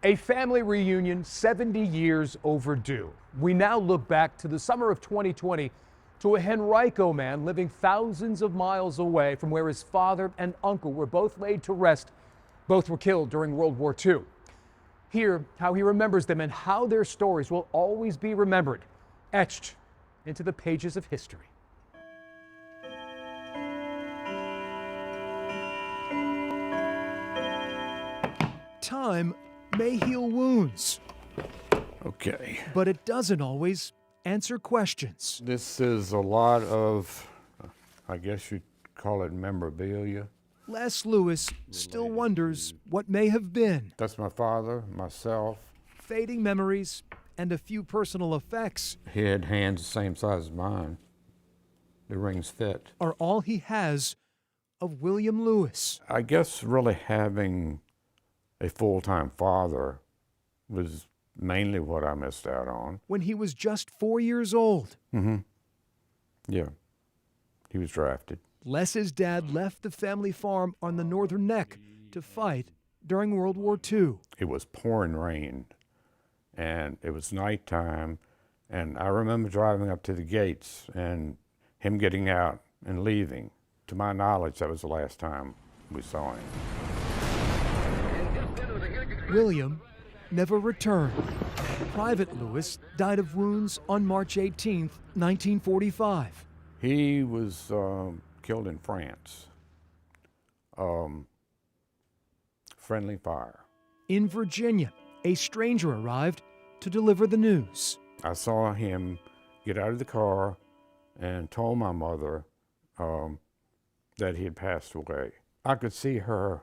A family reunion 70 years overdue. We now look back to the summer of 2020 to a Henrico man living thousands of miles away from where his father and uncle were both laid to rest. Both were killed during World War II. Hear how he remembers them and how their stories will always be remembered, etched into the pages of history. Time may heal wounds, Okay. but it doesn't always answer questions. This is a lot of, I guess you'd call it memorabilia. Les Lewis still wonders what may have been. That's my father, myself. Fading memories and a few personal effects He had hands the same size as mine. The rings fit. are all he has of William Lewis. I guess really having a full-time father was mainly what I missed out on. When he was just 4 years old, Yeah. He was drafted. Les's dad left the family farm on the Northern Neck to fight during World War II. It was pouring rain, and it was nighttime, and I remember driving up to the gates and him getting out and leaving. To my knowledge, that was the last time we saw him. William never returned. Private Lewis died of wounds on March 18, 1945. He was killed in France. Friendly fire. In Virginia, a stranger arrived to deliver the news. I saw him get out of the car and told my mother that he had passed away. I could see her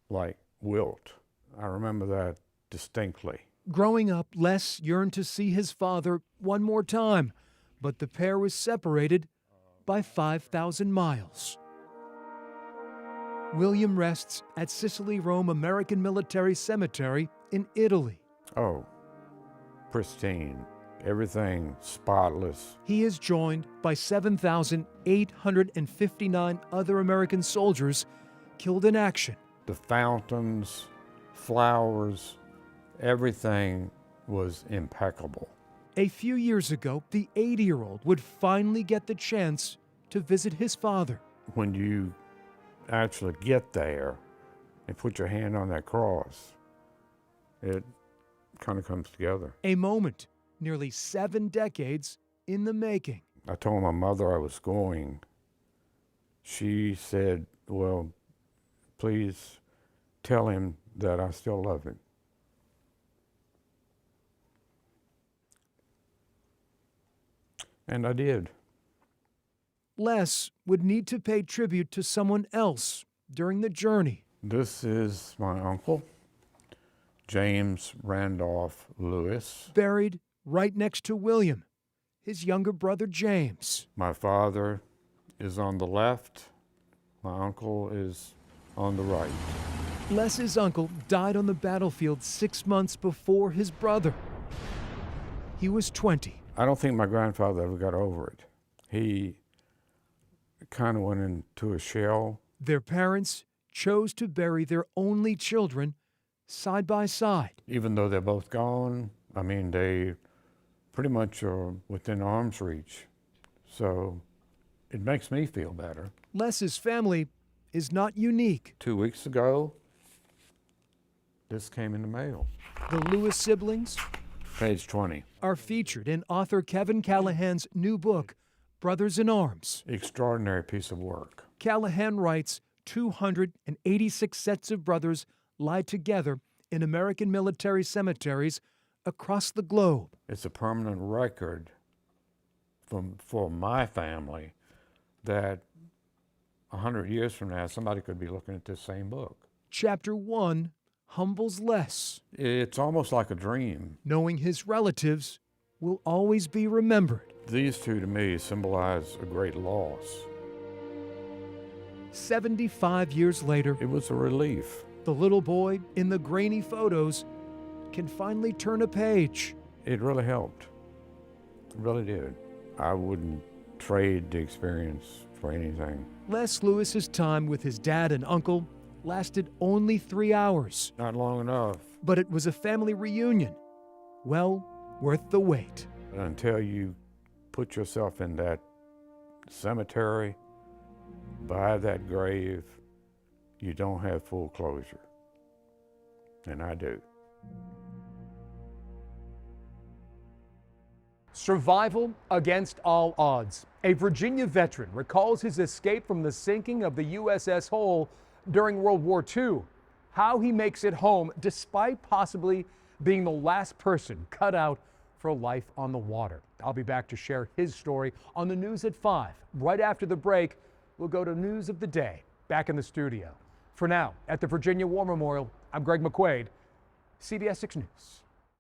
like wilt. I remember that distinctly. Growing up, Les yearned to see his father one more time, but the pair was separated by 5,000 miles. William rests at Sicily Rome American Military Cemetery in Italy. Oh, pristine. Everything spotless. He is joined by 7,859 other American soldiers killed in action. The fountains, flowers, everything was impeccable. A few years ago, the 80-year-old would finally get the chance to visit his father. When you actually get there and put your hand on that cross, it kind of comes together. A moment nearly 7 decades in the making. I told my mother I was going. She said, well, please tell him that I still love him. And I did. Les would need to pay tribute to someone else during the journey. This is my uncle, James Randolph Lewis. Buried right next to William, his younger brother James. My father is on the left. My uncle is on the right. Les's uncle died on the battlefield 6 months before his brother. He was 20. I don't think my grandfather ever got over it. He kind of went into a shell. Their parents chose to bury their only children side by side. Even though they're both gone, I mean, they pretty much are within arm's reach. So it makes me feel better. Les's family is not unique. 2 weeks ago, this came in the mail. The Lewis siblings Page 20. are featured in author Kevin Callahan's new book, Brothers in Arms. Extraordinary piece of work. Callahan writes 286 sets of brothers lie together in American military cemeteries across the globe. It's a permanent record for my family that 100 years from now, somebody could be looking at this same book. Chapter 1 humbles Les, It's almost like a dream. knowing his relatives will always be remembered. These two, to me, symbolize a great loss. 75 years later, It was a relief. the little boy in the grainy photos can finally turn a page. It really helped. It really did. I wouldn't trade the experience for anything. Les Lewis's time with his dad and uncle lasted only 3 hours. Not long enough. but it was a family reunion. Well worth the wait. Until you put yourself in that cemetery, by that grave, you don't have full closure. And I do. Survival against all odds. A Virginia veteran recalls his escape from the sinking of the USS Hull during World War II. How he makes it home despite possibly being the last person cut out for life on the water. I'll be back to share his story on the news at 5. Right after the break, we'll go to news of the day. Back in the studio. For now, at the Virginia War Memorial, I'm Greg McQuaid, CBS 6 News.